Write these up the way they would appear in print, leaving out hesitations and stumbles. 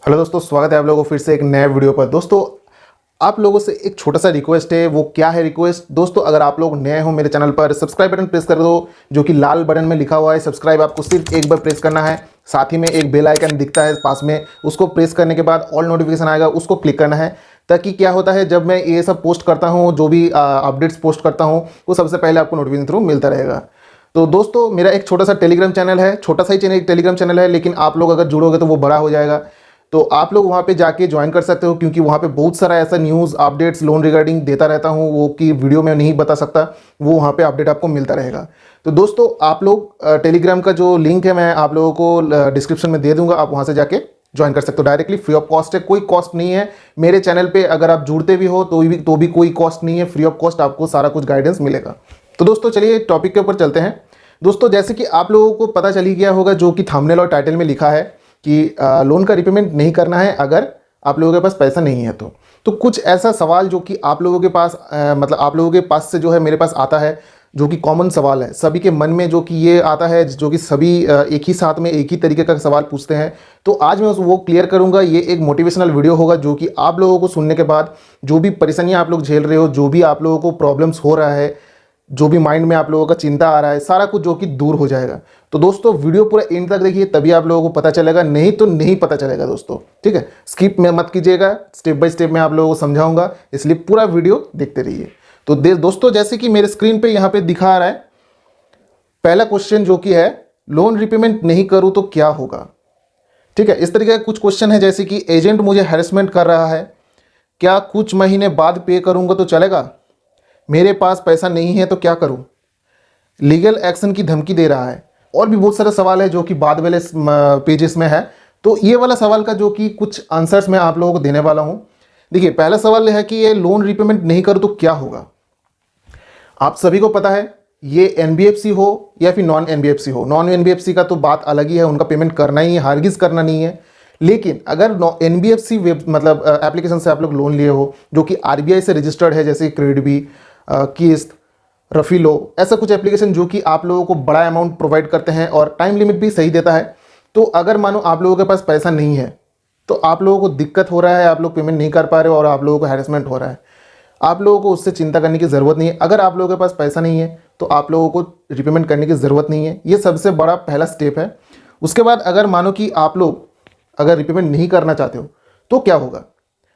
Hello दोस्तों, स्वागत है आप लोगों को फिर से एक नए वीडियो पर। दोस्तों, आप लोगों से एक छोटा सा रिक्वेस्ट है। वो क्या है रिक्वेस्ट? दोस्तों, अगर आप लोग नए हो मेरे चैनल पर, सब्सक्राइब बटन प्रेस कर दो, जो कि लाल बटन में लिखा हुआ है सब्सक्राइब। आपको सिर्फ एक बार प्रेस करना है। साथ ही में एक बेल आइकन दिखता है पास में, उसको प्रेस करने के बाद ऑल नोटिफिकेशन आएगा, उसको क्लिक करना है। ताकि क्या होता है, जब मैं ये सब पोस्ट करता हूँ, जो भी अपडेट्स पोस्ट करता हूँ, वो सबसे पहले आपको नोटिफिकेशन थ्रू मिलता रहेगा। तो दोस्तों, मेरा एक छोटा सा टेलीग्राम चैनल है, छोटा सा ही चैनल टेलीग्राम चैनल है, लेकिन आप लोग अगर जुड़ोगे तो वो बड़ा हो जाएगा। तो आप लोग वहाँ पे जाके ज्वाइन कर सकते हो, क्योंकि वहाँ पे बहुत सारा ऐसा न्यूज़ अपडेट्स लोन रिगार्डिंग देता रहता हूँ, वो कि वीडियो में नहीं बता सकता, वो वहाँ पे अपडेट आपको मिलता रहेगा। तो दोस्तों, आप लोग टेलीग्राम का जो लिंक है मैं आप लोगों को डिस्क्रिप्शन में दे दूंगा, आप वहाँ से जाके ज्वाइन कर सकते हो। डायरेक्टली फ्री ऑफ कॉस्ट है, कोई कॉस्ट नहीं है। मेरे चैनल पर अगर आप जुड़ते भी हो तो भी कोई कॉस्ट नहीं है, फ्री ऑफ कॉस्ट आपको सारा कुछ गाइडेंस मिलेगा। तो दोस्तों, चलिए टॉपिक के ऊपर चलते हैं। दोस्तों, जैसे कि आप लोगों को पता चल ही गया होगा, जो कि थंबनेल और टाइटल में लिखा है कि लोन का रिपेमेंट नहीं करना है अगर आप लोगों के पास पैसा नहीं है। तो कुछ ऐसा सवाल जो कि आप लोगों के पास मतलब आप लोगों के पास से जो है मेरे पास आता है, जो कि कॉमन सवाल है सभी के मन में, जो कि ये आता है, जो कि सभी एक ही साथ में एक ही तरीके का सवाल पूछते हैं। तो आज मैं वो क्लियर करूंगा। ये एक मोटिवेशनल वीडियो होगा, जो कि आप लोगों को सुनने के बाद जो भी परेशानियां आप लोग झेल रहे हो, जो भी आप लोगों को प्रॉब्लम्स हो रहा है, जो भी माइंड में आप लोगों का चिंता आ रहा है, सारा कुछ जो कि दूर हो जाएगा। तो दोस्तों, वीडियो पूरा एंड तक देखिए, तभी आप लोगों को पता चलेगा, नहीं तो नहीं पता चलेगा दोस्तों। ठीक है, स्किप में मत कीजिएगा, स्टेप बाय स्टेप मैं आप लोगों को समझाऊंगा, इसलिए पूरा वीडियो देखते रहिए। तो दोस्तों, जैसे कि मेरे स्क्रीन पे यहाँ पे दिखा रहा है, पहला क्वेश्चन जो कि है, लोन रिपेमेंट नहीं करूँ तो क्या होगा। ठीक है, इस तरीके का कुछ क्वेश्चन है, जैसे कि एजेंट मुझे हैरेसमेंट कर रहा है, क्या कुछ महीने बाद पे करूँगा तो चलेगा? मेरे पास पैसा नहीं है तो क्या करूं? लीगल एक्शन की धमकी दे रहा है। और भी बहुत सारे सवाल है जो कि बाद वाले पेजेस में है। तो ये वाला सवाल का जो कि कुछ आंसर्स मैं आप लोगों को देने वाला हूं। देखिए, पहला सवाल है कि ये लोन रिपेमेंट नहीं करूं तो क्या होगा। आप सभी को पता है, ये एनबीएफसी हो या फिर नॉन एनबीएफसी हो, नॉन एनबीएफसी का तो बात अलग ही है, उनका पेमेंट करना ही है, हरगिज करना नहीं है। लेकिन अगर एनबीएफसी मतलब एप्लीकेशन से आप लोग लोन लिए हो, जो कि आरबीआई से रजिस्टर्ड है, जैसे क्रेडिबी, किस्त, रफीलो, ऐसा कुछ एप्लीकेशन जो कि आप लोगों को बड़ा अमाउंट प्रोवाइड करते हैं और टाइम लिमिट भी सही देता है। तो अगर मानो आप लोगों के पास पैसा नहीं है, तो आप लोगों को दिक्कत हो रहा है, आप लोग पेमेंट नहीं कर पा रहे हो और आप लोगों को हैरेसमेंट हो रहा है, आप लोगों को उससे चिंता करने की ज़रूरत नहीं है। अगर आप लोगों के पास पैसा नहीं है तो आप लोगों को रिपेमेंट करने की ज़रूरत नहीं है। ये सबसे बड़ा पहला स्टेप है। उसके बाद अगर मानो कि आप लोग अगर रिपेमेंट नहीं करना चाहते हो तो क्या होगा।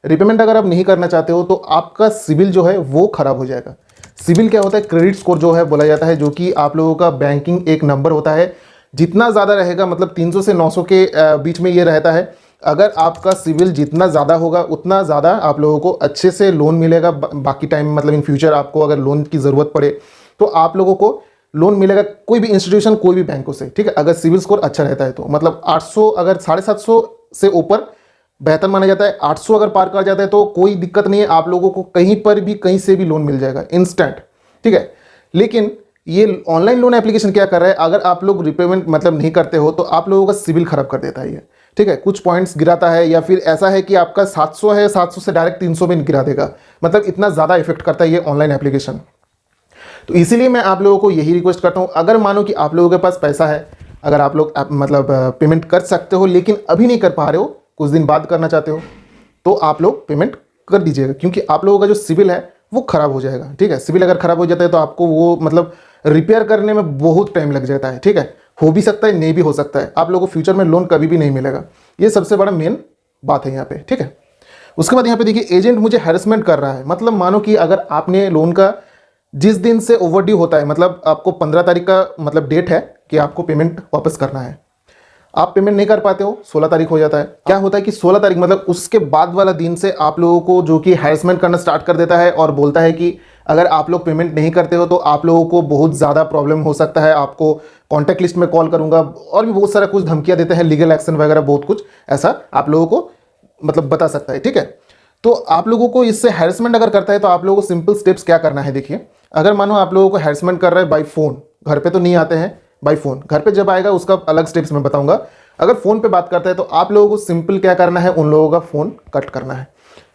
रिपेमेंट अगर आप नहीं करना चाहते हो तो आपका सिविल जो है वो खराब हो जाएगा। सिविल क्या होता है? क्रेडिट स्कोर जो है बोला जाता है, जो कि आप लोगों का बैंकिंग एक नंबर होता है। जितना ज़्यादा रहेगा, मतलब 300 से 900 के बीच में ये रहता है। अगर आपका सिविल जितना ज़्यादा होगा, उतना ज़्यादा आप लोगों को अच्छे से लोन मिलेगा। बाकी टाइम मतलब इन फ्यूचर आपको अगर लोन की ज़रूरत पड़े तो आप लोगों को लोन मिलेगा, कोई भी इंस्टीट्यूशन, कोई भी बैंकों से। ठीक है, अगर सिविल स्कोर अच्छा रहता है तो मतलब 800, अगर 750 से ऊपर बेहतर माना जाता है। 800 अगर पार कर जाता है तो कोई दिक्कत नहीं है, आप लोगों को कहीं पर भी कहीं से भी लोन मिल जाएगा इंस्टेंट। ठीक है, लेकिन ये ऑनलाइन लोन एप्लीकेशन क्या कर रहा है, अगर आप लोग रिपेमेंट मतलब नहीं करते हो तो आप लोगों का सिविल खराब कर देता है ये। ठीक है, कुछ पॉइंट्स गिराता है, या फिर ऐसा है कि आपका 700 है, 700 से डायरेक्ट 300 में गिरा देगा। मतलब इतना ज़्यादा इफेक्ट करता है ये ऑनलाइन एप्लीकेशन। तो इसीलिए मैं आप लोगों को यही रिक्वेस्ट करता हूँ, अगर मानो कि आप लोगों के पास पैसा है, अगर आप लोग मतलब पेमेंट कर सकते हो लेकिन अभी नहीं कर पा रहे हो, कुछ दिन बाद करना चाहते हो, तो आप लोग पेमेंट कर दीजिएगा, क्योंकि आप लोगों का जो सिविल है वो खराब हो जाएगा। ठीक है, सिविल अगर खराब हो जाता है तो आपको वो मतलब रिपेयर करने में बहुत टाइम लग जाता है। ठीक है, हो भी सकता है, नहीं भी हो सकता है, आप लोगों को फ्यूचर में लोन कभी भी नहीं मिलेगा। ये सबसे बड़ा मेन बात है यहाँ पे। ठीक है, उसके बाद यहाँ पे देखिए, एजेंट मुझे हैरेसमेंट कर रहा है। मतलब मानो कि अगर आपने लोन का जिस दिन से ओवरड्यू होता है, मतलब आपको 15 तारीख का मतलब डेट है कि आपको पेमेंट वापस करना है, आप पेमेंट नहीं कर पाते हो, 16 तारीख हो जाता है। क्या होता है कि 16 तारीख मतलब उसके बाद वाला दिन से आप लोगों को जो कि हैरेसमेंट करना स्टार्ट कर देता है और बोलता है कि अगर आप लोग पेमेंट नहीं करते हो तो आप लोगों को बहुत ज़्यादा प्रॉब्लम हो सकता है, आपको कॉन्टैक्ट लिस्ट में कॉल करूंगा, और भी बहुत सारा कुछ धमकियाँ देते हैं, लीगल एक्शन वगैरह बहुत कुछ ऐसा आप लोगों को मतलब बता सकता है। ठीक है, तो आप लोगों को इससे हैरेसमेंट अगर करता है तो आप लोगों को सिंपल स्टेप्स क्या करना है। देखिए, अगर मानो आप लोगों को हैरेसमेंट कर रहा है बाय फोन, घर पे तो नहीं आते हैं, बाय फोन, घर पे जब आएगा उसका अलग स्टेप्स मैं बताऊंगा। अगर फोन पे बात करता है तो आप लोगों को सिंपल क्या करना है, उन लोगों का फोन कट करना है,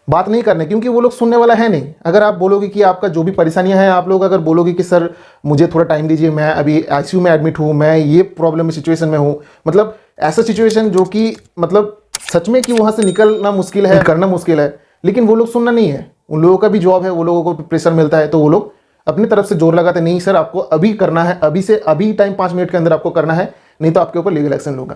बात नहीं करना, क्योंकि वो लोग सुनने वाला है नहीं। अगर आप बोलोगे कि आपका जो भी परेशानियां हैं, आप लोग अगर बोलोगे कि सर मुझे थोड़ा टाइम दीजिए, मैं अभी आईसीयू में एडमिट हूँ, मैं ये प्रॉब्लम में सिचुएशन में हूँ, मतलब ऐसा सिचुएशन जो कि मतलब सच में कि वहाँ से निकलना मुश्किल है, करना मुश्किल है, लेकिन वो लोग सुनना नहीं है। उन लोगों का भी जॉब है, वो लोगों को प्रेशर मिलता है, तो वो लोग अपनी तरफ से जोर लगाते नहीं सर आपको अभी करना है, अभी से अभी टाइम 5 मिनट के अंदर आपको करना है, नहीं तो आपके ऊपर लीगल एक्शन होगा।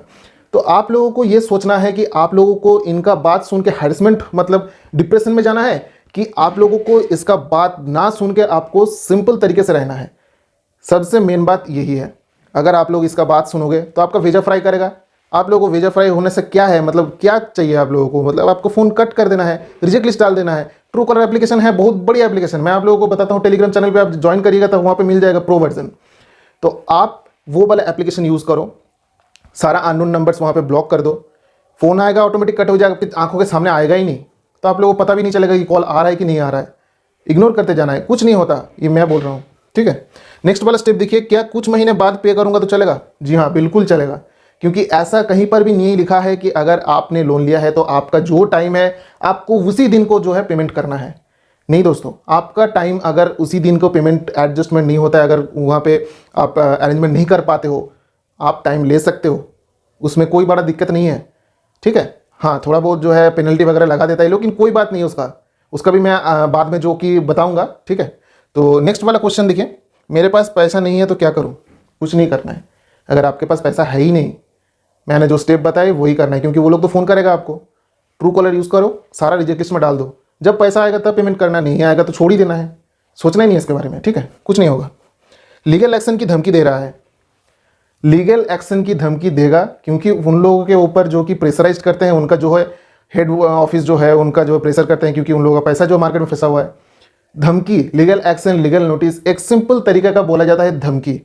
तो आप लोगों को ये सोचना है कि आप लोगों को इनका बात सुन के हैरेसमेंट मतलब डिप्रेशन में जाना है, कि आप लोगों को इसका बात ना सुन के आपको सिंपल तरीके से रहना है। सबसे मेन बात यही है। अगर आप लोग इसका बात सुनोगे तो आपका वीजा फ्राई करेगा। आप लोगों को वीजा फ्राई होने से क्या है, मतलब क्या चाहिए आप लोगों को, मतलब आपको फ़ोन कट कर देना है, रिजेक्ट लिस्ट डाल देना है। ट्रू कॉलर एप्लीकेशन है, बहुत बड़ी एप्लीकेशन, मैं आप लोगों को बताता हूँ। टेलीग्राम चैनल पे आप ज्वाइन करिएगा तो वहाँ पे मिल जाएगा प्रो वर्जन। तो आप वो वाला एप्लीकेशन यूज़ करो, सारा अननोन नंबर्स वहाँ पे ब्लॉक कर दो। फ़ोन आएगा ऑटोमेटिक कट हो जाएगा, फिर आंखों के सामने आएगा ही नहीं, तो आप लोगों को पता भी नहीं चलेगा कि कॉल आ रहा है कि नहीं आ रहा है। इग्नोर करते जाना है, कुछ नहीं होता, ये मैं बोल रहा हूँ, ठीक है। नेक्स्ट वाला स्टेप देखिए, क्या कुछ महीने बाद पे करूँगा तो चलेगा? जी हाँ, बिल्कुल चलेगा, क्योंकि ऐसा कहीं पर भी नहीं लिखा है कि अगर आपने लोन लिया है तो आपका जो टाइम है आपको उसी दिन को जो है पेमेंट करना है। नहीं दोस्तों, आपका टाइम अगर उसी दिन को पेमेंट एडजस्टमेंट नहीं होता है, अगर वहाँ पे आप अरेंजमेंट नहीं कर पाते हो, आप टाइम ले सकते हो, उसमें कोई बड़ा दिक्कत नहीं है, ठीक है। हाँ, थोड़ा बहुत जो है पेनल्टी वगैरह लगा देता है, लेकिन कोई बात नहीं है, उसका भी मैं बाद में जो कि बताऊंगा, ठीक है। तो नेक्स्ट वाला क्वेश्चन देखिए, मेरे पास पैसा नहीं है तो क्या करूं? कुछ नहीं करना है। अगर आपके पास पैसा है ही नहीं, मैंने जो स्टेप बताए वही करना है, क्योंकि वो लोग तो फ़ोन करेगा आपको। ट्रू कॉलर यूज़ करो, सारा रिजेक्ट लिस्ट में डाल दो, जब पैसा आएगा तब पेमेंट करना, नहीं आएगा तो छोड़ ही देना है, सोचना ही नहीं है इसके बारे में, ठीक है, कुछ नहीं होगा। लीगल एक्शन की धमकी दे रहा है, लीगल एक्शन की धमकी देगा, क्योंकि उन लोगों के ऊपर जो कि प्रेशराइज करते हैं, उनका जो है हेड ऑफिस जो है उनका जो प्रेशर करते हैं, क्योंकि उन लोगों का पैसा जो मार्केट में फंसा हुआ है। धमकी, लीगल एक्शन, लीगल नोटिस, एक सिंपल तरीके का बोला जाता है धमकी।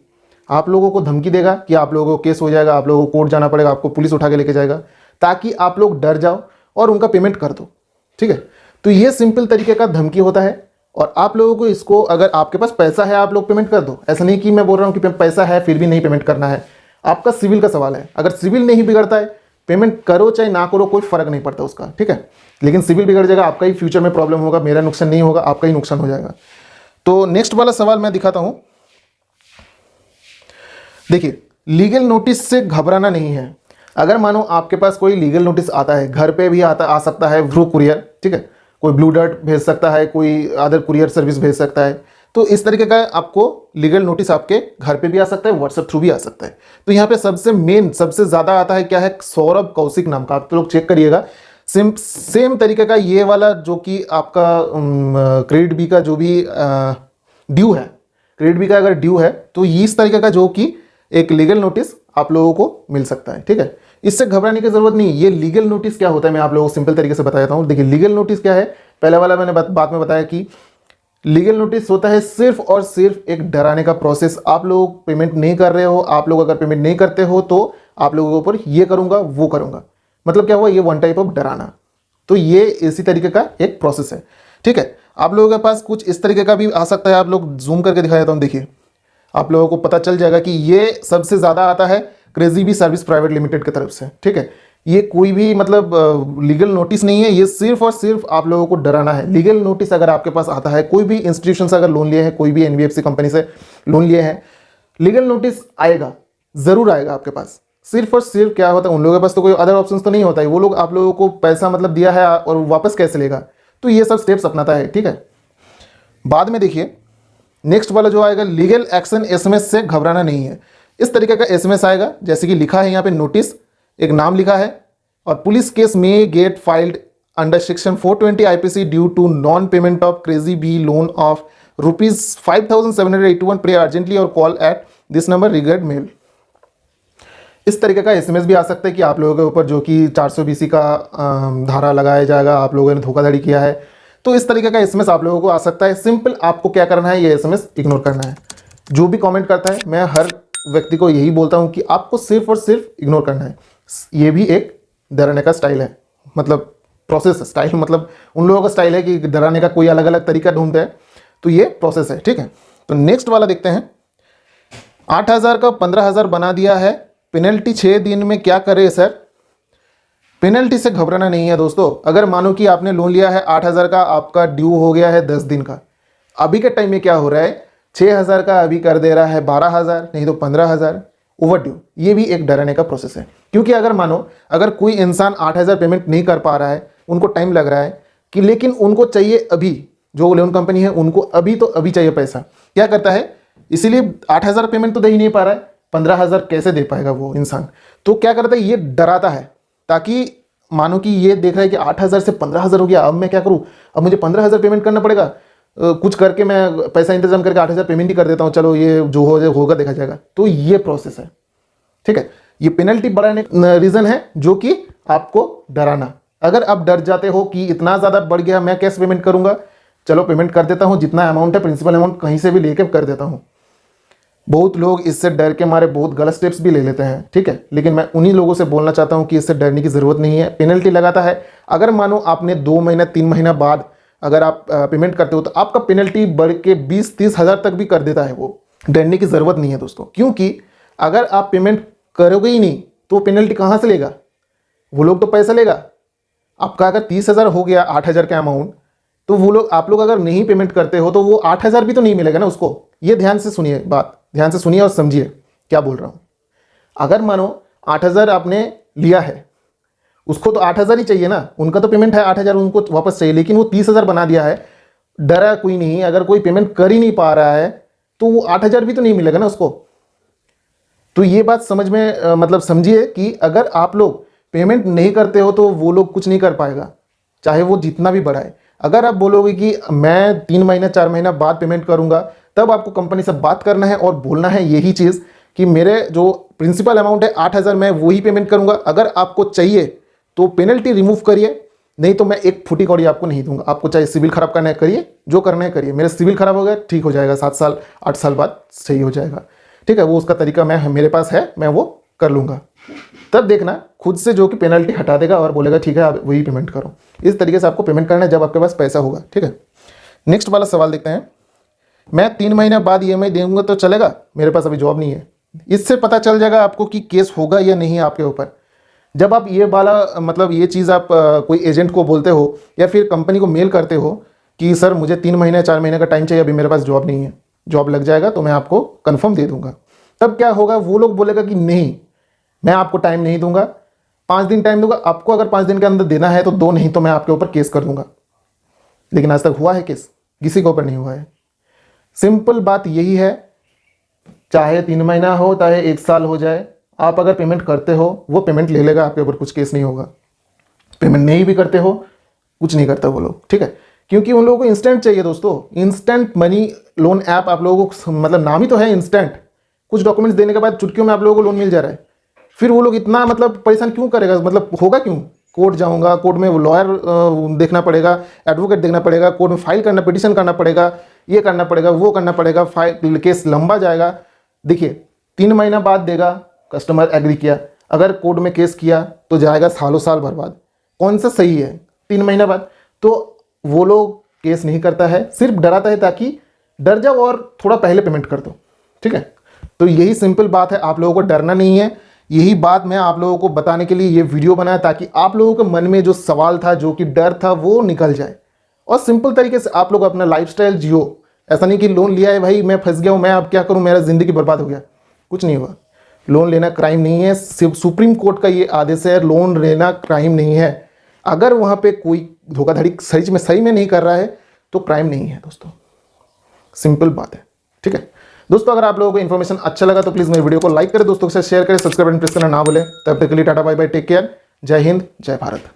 आप लोगों को धमकी देगा कि आप लोगों को केस हो जाएगा, आप लोगों को कोर्ट जाना पड़ेगा, आपको पुलिस उठा के लेके जाएगा, ताकि आप लोग डर जाओ और उनका पेमेंट कर दो, ठीक है। तो ये सिंपल तरीके का धमकी होता है, और आप लोगों को इसको, अगर आपके पास पैसा है आप लोग पेमेंट कर दो। ऐसा नहीं कि मैं बोल रहा हूँ कि पैसा है फिर भी नहीं पेमेंट करना है, आपका सिविल का सवाल है। अगर सिविल नहीं बिगड़ता है, पेमेंट करो चाहे ना करो, कोई फर्क नहीं पड़ता उसका, ठीक है। लेकिन सिविल बिगड़ जाएगा, आपका ही फ्यूचर में प्रॉब्लम होगा, मेरा नुकसान नहीं होगा, आपका ही नुकसान हो जाएगा। तो नेक्स्ट वाला सवाल मैं दिखाता हूं। देखिए, लीगल नोटिस से घबराना नहीं है। अगर मानो आपके पास कोई लीगल नोटिस आता है, घर पे भी आ सकता है थ्रू कुरियर, ठीक है, कोई ब्लू डर्ट भेज सकता है, कोई अदर कुरियर सर्विस भेज सकता है, तो इस तरीके का आपको लीगल नोटिस आपके घर पे भी आ सकता है, व्हाट्सएप थ्रू भी आ सकता है। तो यहाँ पे सबसे मेन, सबसे ज़्यादा आता है क्या है, सौरभ कौशिक नाम का, आप तो लोग चेक करिएगा। सेम तरीके का ये वाला जो कि आपका क्रेडिट बी का जो भी ड्यू है, क्रेडिट बी का अगर ड्यू है तो इस तरीके का जो कि एक लीगल नोटिस आप लोगों को मिल सकता है, ठीक है। इससे घबराने की जरूरत नहीं। ये लीगल नोटिस क्या होता है मैं आप लोगों को सिंपल तरीके से बता देता हूँ। देखिए, लीगल नोटिस क्या है, पहले वाला मैंने बात में बताया कि लीगल नोटिस होता है सिर्फ और सिर्फ एक डराने का प्रोसेस। आप लोग पेमेंट नहीं कर रहे हो, आप लोग अगर पेमेंट नहीं करते हो तो आप लोगों के ऊपर ये करूंगा वो करूंगा, मतलब क्या हुआ, ये वन टाइप ऑफ डराना। तो ये इसी तरीके का एक प्रोसेस है, ठीक है। आप लोगों के पास कुछ इस तरीके का भी आ सकता है, आप लोग जूम करके दिखा देता हूँ। देखिए, आप लोगों को पता चल जाएगा कि ये सबसे ज़्यादा आता है KrazyBee service private limited की तरफ से, ठीक है। ये कोई भी मतलब लीगल नोटिस नहीं है, ये सिर्फ और सिर्फ आप लोगों को डराना है। लीगल नोटिस अगर आपके पास आता है, कोई भी इंस्टीट्यूशन से अगर लोन लिए हैं, कोई भी एनबीएफसी कंपनी से लोन लिए हैं, लीगल नोटिस आएगा, ज़रूर आएगा आपके पास। सिर्फ और सिर्फ क्या होता है, उन लोगों के पास तो कोई अदर ऑप्शन तो नहीं होता है, वो लोग आप लोगों को पैसा मतलब दिया है और वापस कैसे लेगा, तो ये सब स्टेप्स अपनाता है, ठीक है। बाद में देखिए, नेक्स्ट वाला जो आएगा, लीगल एक्शन एसएमएस से घबराना नहीं है। इस तरीके का एसएमएस आएगा, जैसे कि लिखा है यहाँ पे नोटिस, एक नाम लिखा है, और पुलिस केस में get filed under section 420 IPC due to non payment of KrazyBee loan of ₹5,781 pay urgently और call at this number regard mail. इस तरीके का एसएमएस भी आ सकता है कि आप लोगों के ऊपर जो कि 420 का धारा लगाया जाएगा, आप लोगों ने धोखाधड़ी किया है, तो इस तरीके का एसएमएस आप लोगों को आ सकता है। सिंपल आपको क्या करना है, ये एसएमएस इग्नोर करना है। जो भी कमेंट करता है, मैं हर व्यक्ति को यही बोलता हूं कि आपको सिर्फ और सिर्फ इग्नोर करना है। ये भी एक डराने का स्टाइल है, मतलब प्रोसेस स्टाइल, मतलब उन लोगों का स्टाइल है कि डराने का कोई अलग अलग तरीका ढूंढते हैं, तो ये प्रोसेस है, ठीक है। तो नेक्स्ट वाला देखते हैं। 8,000 का 15,000 बना दिया है, पेनल्टी 6 दिन में क्या करे सर? पेनल्टी से घबराना नहीं है दोस्तों। अगर मानो कि आपने लोन लिया है 8,000 का, आपका ड्यू हो गया है 10 दिन का, अभी के टाइम में क्या हो रहा है, 6,000 का अभी कर दे रहा है 12,000, नहीं तो 15,000, ओवरड्यू, ये भी एक डराने का प्रोसेस है। क्योंकि अगर मानो अगर कोई इंसान 8,000 पेमेंट नहीं कर पा रहा है, उनको टाइम लग रहा है कि, लेकिन उनको चाहिए अभी, जो लोन कंपनी है उनको अभी तो अभी चाहिए पैसा, क्या करता है, इसीलिए 8,000 पेमेंट तो दे ही नहीं पा रहा है, 15,000 कैसे दे पाएगा वो इंसान। तो क्या करता है, ये डराता है, ताकि मानो कि ये देख रहा है कि 8,000 से 15,000 हो गया, अब मैं क्या करूं, अब मुझे 15,000 पेमेंट करना पड़ेगा, कुछ करके मैं पैसा इंतजाम करके 8,000 पेमेंट ही कर देता हूं, चलो ये जो होगा देखा जाएगा। तो ये प्रोसेस है, ठीक है। ये पेनल्टी बढ़ाने रीजन है जो कि आपको डराना। अगर आप डर जाते हो कि इतना ज़्यादा बढ़ गया, मैं कैसे पेमेंट करूंगा, चलो पेमेंट कर देता हूं, जितना अमाउंट है प्रिंसिपल अमाउंट कहीं से भी लेके कर देता हूं। बहुत लोग इससे डर के मारे बहुत गलत स्टेप्स भी ले लेते हैं, ठीक है। लेकिन मैं उन्हीं लोगों से बोलना चाहता हूं कि इससे डरने की ज़रूरत नहीं है। पेनल्टी लगाता है, अगर मानो आपने 2 महीना 3 महीना बाद अगर आप पेमेंट करते हो तो आपका पेनल्टी बढ़ के 20-30 हज़ार तक भी कर देता है वो। डरने की ज़रूरत नहीं है दोस्तों, क्योंकि अगर आप पेमेंट करोगे ही नहीं तो पेनल्टी कहाँ से लेगा, वो लोग तो पैसा लेगा आपका। अगर 30,000 हो गया 8,000 का अमाउंट, तो वो लोग, आप लोग अगर नहीं पेमेंट करते हो तो वो 8,000 भी तो नहीं मिलेगा ना उसको। ये ध्यान से सुनिए, बात ध्यान से सुनिए और समझिए क्या बोल रहा हूं। अगर मानो 8,000 आपने लिया है, उसको तो 8,000 ही चाहिए ना, उनका तो पेमेंट है 8,000 उनको वापस चाहिए, लेकिन वो 30,000 बना दिया है। डरा कोई नहीं, अगर कोई पेमेंट कर ही नहीं पा रहा है तो वो 8,000 भी तो नहीं मिलेगा ना उसको। तो ये बात समझ में मतलब समझिए कि अगर आप लोग पेमेंट नहीं करते हो तो वो लोग कुछ नहीं कर पाएगा, चाहे वो जितना भी बढ़ाए। अगर आप बोलोगे कि मैं 3 महीना 4 महीना बाद पेमेंट करूंगा, तब आपको कंपनी से बात करना है और बोलना है यही चीज़ कि मेरे जो प्रिंसिपल अमाउंट है 8,000, मैं वही पेमेंट करूंगा। अगर आपको चाहिए तो पेनल्टी रिमूव करिए, नहीं तो मैं एक फुटी कौड़ी आपको नहीं दूंगा। आपको चाहे सिविल खराब करना है करिए, जो करना है करिए। मेरा सिविल खराब हो गया, ठीक हो जाएगा, 7 साल 8 साल बाद सही हो जाएगा, ठीक है। वो उसका तरीका मेरे पास है, मैं वो कर लूँगा। तब देखना खुद से जो कि पेनल्टी हटा देगा और बोलेगा ठीक है आप वही पेमेंट करो। इस तरीके से आपको पेमेंट करना है जब आपके पास पैसा होगा, ठीक है। नेक्स्ट वाला सवाल देखते हैं, मैं 3 महीने बाद EMI दूंगा तो चलेगा, मेरे पास अभी जॉब नहीं है। इससे पता चल जाएगा आपको कि केस होगा या नहीं आपके ऊपर। जब आप ये वाला मतलब ये चीज़ आप कोई एजेंट को बोलते हो या फिर कंपनी को मेल करते हो कि सर मुझे 3 महीने 4 महीने का टाइम चाहिए, अभी मेरे पास जॉब नहीं है, जॉब लग जाएगा तो मैं आपको कन्फर्म दे दूंगा। तब क्या होगा, वो लोग बोलेगा कि नहीं मैं आपको टाइम नहीं दूंगा, 5 दिन टाइम दूंगा आपको, अगर 5 दिन के अंदर देना है तो दो, नहीं तो मैं आपके ऊपर केस कर दूंगा। लेकिन आज तक हुआ है केस? किसी के ऊपर नहीं हुआ है। सिंपल बात यही है, चाहे 3 महीना हो चाहे 1 साल हो जाए, आप अगर पेमेंट करते हो वो पेमेंट ले लेगा, आपके ऊपर कुछ केस नहीं होगा। पेमेंट नहीं भी करते हो कुछ नहीं करता वो लोग, ठीक है। क्योंकि उन लोगों को इंस्टेंट चाहिए दोस्तों, इंस्टेंट मनी लोन ऐप आप लोगों को, मतलब नाम ही तो है इंस्टेंट। कुछ डॉक्यूमेंट्स देने के बाद चुटकियों में आप लोगों को लोन मिल जा रहा है। फिर वो लोग इतना मतलब परेशान क्यों करेगा, मतलब होगा क्यों? कोर्ट जाऊंगा, कोर्ट में लॉयर देखना पड़ेगा, एडवोकेट देखना पड़ेगा, कोर्ट में फाइल करना, पिटिशन करना पड़ेगा, ये करना पड़ेगा, वो करना पड़ेगा, फाइल केस लंबा जाएगा। देखिए 3 महीना बाद देगा, कस्टमर एग्री किया, अगर कोर्ट में केस किया तो जाएगा सालों साल बर्बाद। कौन सा सही है? 3 महीना बाद। तो वो लोग केस नहीं करता है, सिर्फ डराता है ताकि डर जाओ और थोड़ा पहले पेमेंट कर दो, ठीक है। तो यही सिंपल बात है, आप लोगों को डरना नहीं है। यही बात मैं आप लोगों को बताने के लिए ये वीडियो बनाया, ताकि आप लोगों के मन में जो सवाल था, जो कि डर था, वो निकल जाए और सिंपल तरीके से आप लोग अपना लाइफस्टाइल जियो। ऐसा नहीं कि लोन लिया है भाई मैं फंस गया हूँ, मैं अब क्या करूँ, मेरा ज़िंदगी बर्बाद हो गया। कुछ नहीं हुआ। लोन लेना क्राइम नहीं है, सिर्फ सुप्रीम कोर्ट का ये आदेश है, लोन लेना क्राइम नहीं है। अगर वहाँ पे कोई धोखाधड़ी सही में नहीं कर रहा है तो क्राइम नहीं है दोस्तों, सिंपल बात है, ठीक है। दोस्तों अगर आप लोगों को इन्फॉर्मेशन अच्छा लगा तो प्लीज़ मेरे वीडियो को लाइक करें, दोस्तों के साथ शेयर करें, सब्सक्राइब बटन प्रेस करना ना भूलें। तब तक के लिए tata bye bye, take care, जय हिंद, जय भारत।